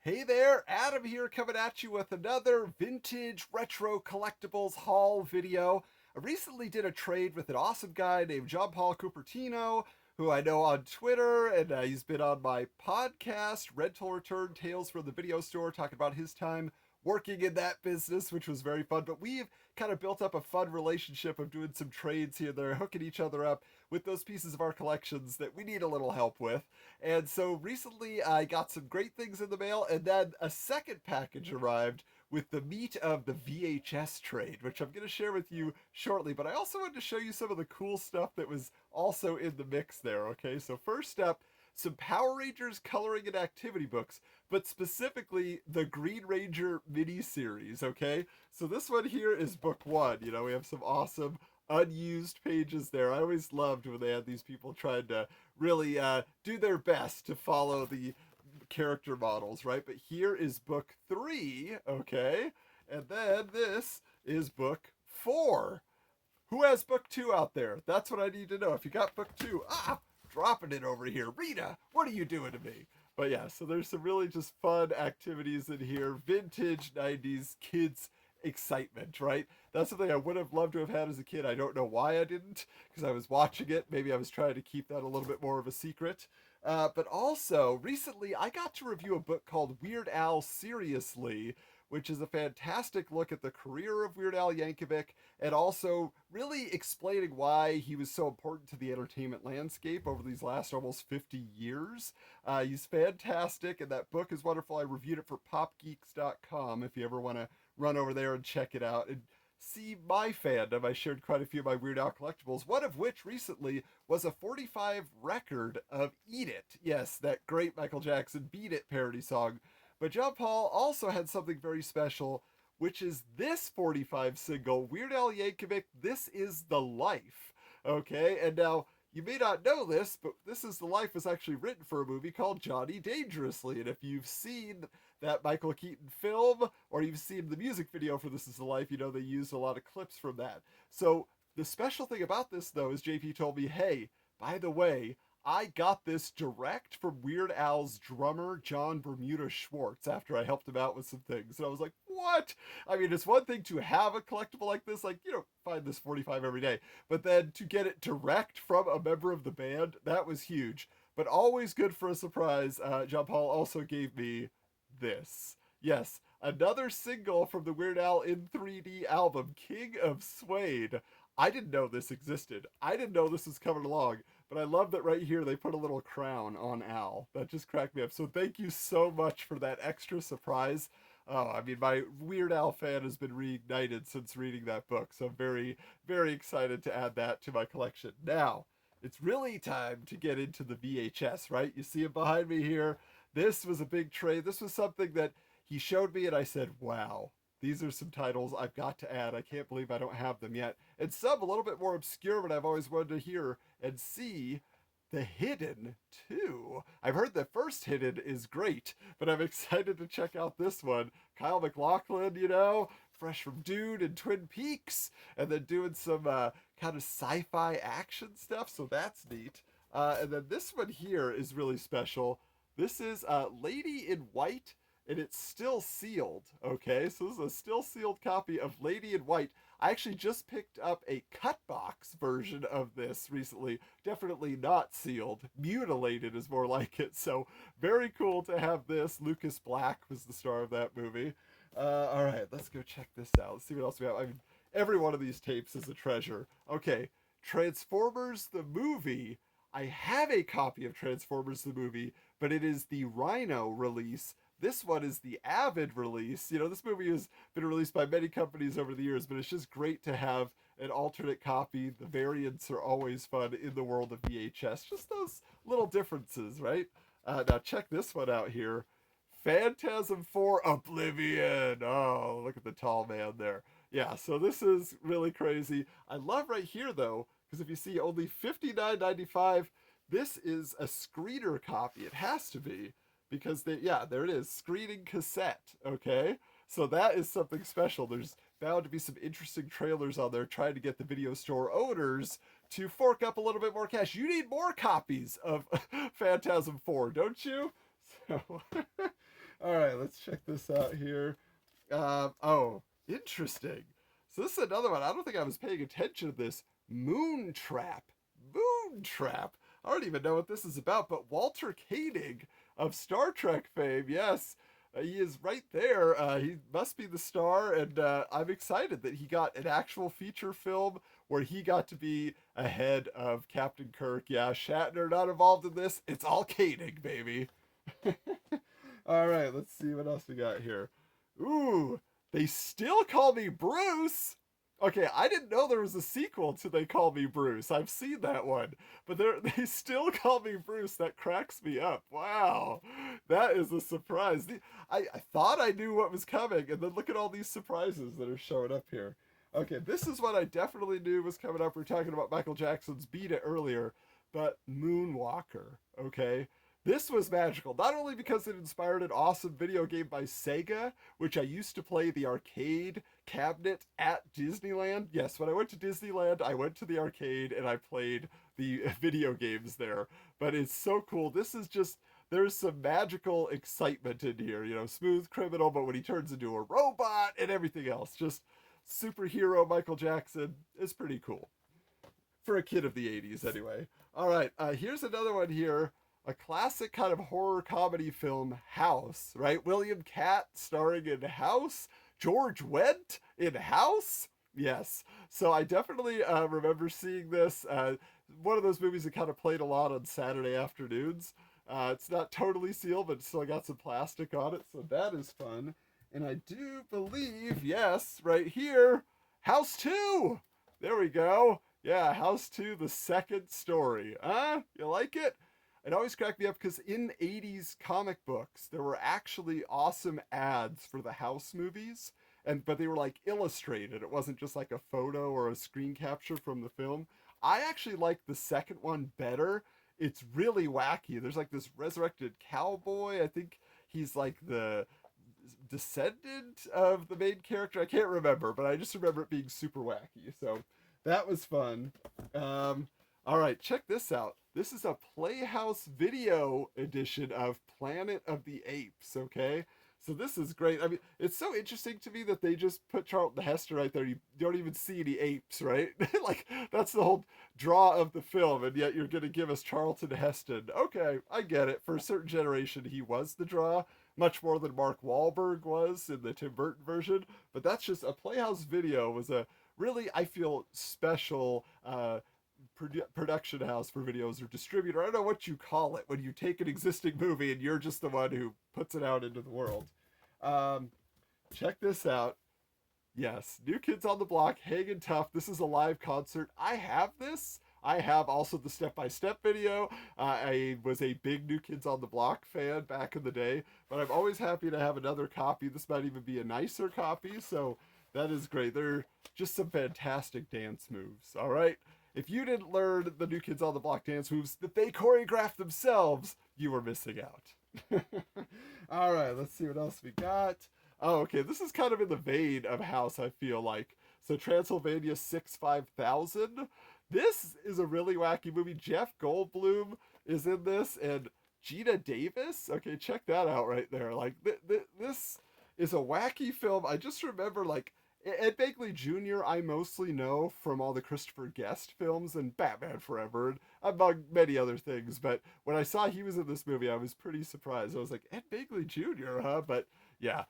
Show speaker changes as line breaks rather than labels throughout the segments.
Hey there, Adam here coming at you with another vintage retro collectibles haul video. I recently did a trade with an awesome guy named John Paul Cupertino, who I know on Twitter, and he's been on my podcast, Rental Return Tales from the Video Store, talking about his time working in that business, which was very fun. But we've kind of built up a fun relationship of doing some trades here and there, hooking each other up with those pieces of our collections that we need a little help with. And so recently I got some great things in the mail, and then a second package arrived with the meat of the VHS trade, which I'm going to share with you shortly. But I also wanted to show you some of the cool stuff that was also in the mix there, okay? So, first up, some Power Rangers coloring and activity books, but specifically the Green Ranger miniseries, okay? So, this one here is book one. You know, we have some awesome unused pages there. I always loved when they had these people trying to really do their best to follow the character models, right? But here is book three, okay? And then this is book four. Who has book two out there? That's what I need to know. If you got book two, dropping it over here. Rita, what are you doing to me? But yeah, so there's some really just fun activities in here. Vintage 90s kids excitement, right? That's something I would have loved to have had as a kid. I don't know why I didn't, because I was watching it. Maybe I was trying to keep that a little bit more of a secret. But also, recently I got to review a book called Weird Al Seriously, which is a fantastic look at the career of Weird Al Yankovic and also really explaining why he was so important to the entertainment landscape over these last almost 50 years. He's fantastic, and that book is wonderful. I reviewed it for popgeeks.com if you ever want to run over there and check it out. And see my fandom. I shared quite a few of my Weird Al collectibles, one of which recently was a 45 record of Eat It. Yes, that great Michael Jackson Beat It parody song. But John Paul also had something very special, which is this 45 single, Weird Al Yankovic, This Is the Life. Okay, and now you may not know this, but This Is the Life was actually written for a movie called Johnny Dangerously. And if you've seen that Michael Keaton film or you've seen the music video for This Is the Life, you know they used a lot of clips from that. So the special thing about this, though, is JP told me, hey, by the way, I got this direct from Weird Al's drummer, John Bermuda Schwartz, after I helped him out with some things. And I was like, what? I mean, it's one thing to have a collectible like this, like, you know, find this 45 every day. But then to get it direct from a member of the band, that was huge. But always good for a surprise. John Paul also gave me this. Yes, another single from the Weird Al in 3D album, King of Suede. I didn't know this existed. I didn't know this was coming along. But I love that right here they put a little crown on Al. That just cracked me up. So thank you so much for that extra surprise. Oh, I mean, my Weird Al fan has been reignited since reading that book. So I'm very, very excited to add that to my collection. Now, it's really time to get into the VHS, right? You see it behind me here. This was a big trade. This was something that he showed me, and I said, wow, these are some titles I've got to add. I can't believe I don't have them yet. And some a little bit more obscure, but I've always wanted to hear and see the Hidden too. I've heard the first Hidden is great, but I'm excited to check out this one. Kyle MacLachlan, you know, fresh from Dune and Twin Peaks, and then doing some kind of sci-fi action stuff, so that's neat. And then this one here is really special. This is Lady in White, and it's still sealed. Okay, so this is a still sealed copy of Lady in White. I actually just picked up a cut box version of this recently. Definitely not sealed. Mutilated is more like it. So very cool to have this. Lucas Black was the star of that movie. All right, let's go check this out. Let's see what else we have. I mean, every one of these tapes is a treasure. Okay, Transformers the movie. I have a copy of Transformers the movie, but it is the Rhino release. This one is the Avid release. You know, this movie has been released by many companies over the years, but it's just great to have an alternate copy. The variants are always fun in the world of VHS. Just those little differences, right? Now check this one out here. Phantasm 4 Oblivion. Oh, look at the tall man there. Yeah, so this is really crazy. I love right here, though, because if you see only $59.95, this is a screener copy. It has to be because yeah, there it is, screening cassette. Okay, so that is something special. There's bound to be some interesting trailers on there trying to get the video store owners to fork up a little bit more cash. You need more copies of Phantasm 4, don't you? So All right, let's check this out here. Oh, interesting. So this is another one. I don't think I was paying attention to this. Moon Trap. Moon Trap. I don't even know what this is about, but Walter Koenig of Star Trek fame, yes, he is right there. He must be the star, and I'm excited that he got an actual feature film where he got to be ahead of Captain Kirk. Yeah, Shatner not involved in this. It's all Koenig, baby. All right, let's see what else we got here. Ooh, they still call me Bruce. Okay, I didn't know there was a sequel to They Call Me Bruce. I've seen that one, but they still call me Bruce. That cracks me up. Wow, that is a surprise. I thought I knew what was coming, and then look at all these surprises that are showing up here. Okay, this is what I definitely knew was coming up. We are talking about Michael Jackson's Beat It earlier, but Moonwalker, okay? This was magical, not only because it inspired an awesome video game by Sega, which I used to play the arcade cabinet at Disneyland. Yes, when I went to Disneyland, I went to the arcade and I played the video games there. But it's so cool. This is just, there's some magical excitement in here. You know, Smooth Criminal, but when he turns into a robot and everything else. Just superhero Michael Jackson is pretty cool. For a kid of the 80s, anyway. All right, here's another one here. A classic kind of horror comedy film, House, right? William Catt starring in House. George Wendt in House. Yes. So I definitely remember seeing this. One of those movies that kind of played a lot on Saturday afternoons. It's not totally sealed, but it's still got some plastic on it, so that is fun. And I do believe, yes, right here, House 2. There we go. Yeah, House 2, the second story. You like it? It always cracked me up because in 80s comic books, there were actually awesome ads for the House movies, but they were like illustrated. It wasn't just like a photo or a screen capture from the film. I actually like the second one better. It's really wacky. There's like this resurrected cowboy. I think he's like the descendant of the main character. I can't remember, but I just remember it being super wacky. So that was fun. All right, check this out. This is a Playhouse video edition of Planet of the Apes, okay? So this is great. I mean, it's so interesting to me that they just put Charlton Heston right there. You don't even see any apes, right? Like, that's the whole draw of the film, and yet you're going to give us Charlton Heston. Okay, I get it. For a certain generation, he was the draw, much more than Mark Wahlberg was in the Tim Burton version. But that's just, a Playhouse video was a really, I feel, special production house for videos, or distributor. I don't know what you call it when you take an existing movie and you're just the one who puts it out into the world. Check this out. Yes, New Kids on the Block, Hangin' Tough. This is a live concert. I have this. I have also the step-by-step video. I was a big New Kids on the Block fan back in the day, but I'm always happy to have another copy. This might even be a nicer copy, so that is great. They're just some fantastic dance moves, all right? If you didn't learn the New Kids on the Block dance moves that they choreographed themselves, you were missing out. All right, let's see what else we got. Oh, okay, this is kind of in the vein of House, I feel like. So Transylvania 65000. This is a really wacky movie. Jeff Goldblum is in this, and Gina Davis. Okay, check that out right there. Like, this is a wacky film. I just remember, like, Ed Begley Jr. I mostly know from all the Christopher Guest films and Batman Forever, and among many other things. But when I saw he was in this movie, I was pretty surprised. I was like, Ed Begley Jr., huh? But yeah.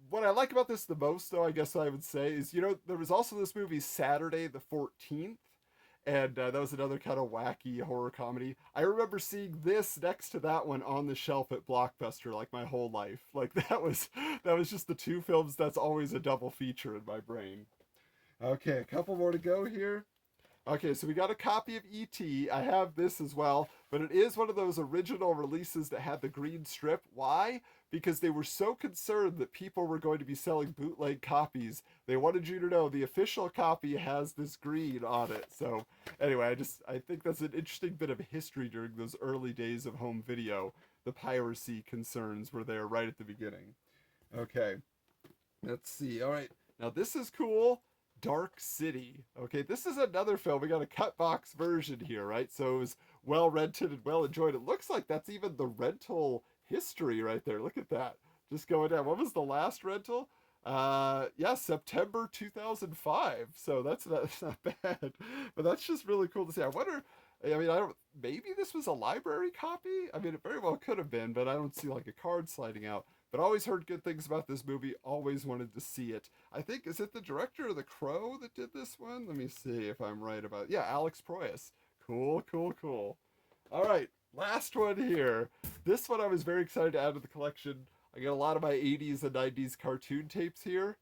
What I like about this the most, though, I guess I would say, is, you know, there was also this movie Saturday the 14th. And that was another kind of wacky horror comedy. I remember seeing this next to that one on the shelf at Blockbuster like my whole life. Like, that was just the two films that's always a double feature in my brain. Okay, a couple more to go here. Okay, so we got a copy of E.T. I have this as well, but it is one of those original releases that had the green strip. Why? Because they were so concerned that people were going to be selling bootleg copies. They wanted you to know the official copy has this green on it. So anyway, I think that's an interesting bit of history during those early days of home video. The piracy concerns were there right at the beginning. Okay, let's see. All right, now this is cool. Dark City. Okay, this is another film. We got a cut box version here, right? So it was well rented and well enjoyed. It looks like that's even the rental history right there. Look at that. Just going down. What was the last rental? Yeah, September 2005. So that's not bad. But that's just really cool to see. I wonder, I mean, I don't, maybe this was a library copy? I mean, it very well could have been, but I don't see like a card sliding out. But always heard good things about this movie, always wanted to see it. I think, is it the director of The Crow that did this one? Let me see if I'm right about it. Yeah, Alex Proyas. Cool, cool, cool. All right, last one here. This one I was very excited to add to the collection. I got a lot of my 80s and 90s cartoon tapes here.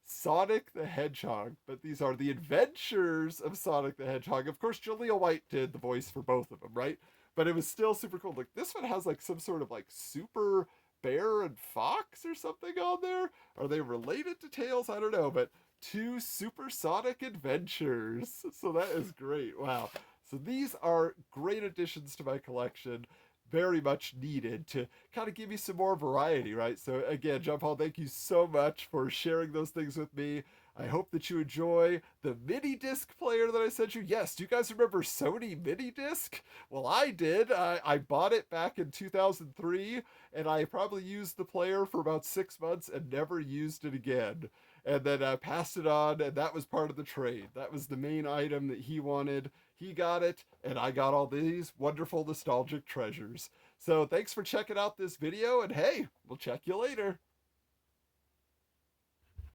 Sonic the Hedgehog, but these are the adventures of Sonic the Hedgehog. Of course, Jaleel White did the voice for both of them, right? But it was still super cool. Like this one has like some sort of like super bear and fox or something on there. Are they related to Tails? I don't know, but two supersonic adventures. So that is great. Wow. So these are great additions to my collection. Very much needed to kind of give you some more variety, right? So again, John Paul, thank you so much for sharing those things with me. I hope that you enjoy the mini disc player that I sent you. Yes, do you guys remember Sony mini disc? Well, I did. I bought it back in 2003, and I probably used the player for about 6 months and never used it again. And then I passed it on, and that was part of the trade. That was the main item that he wanted. He got it, and I got all these wonderful nostalgic treasures. So thanks for checking out this video, and hey, we'll check you later.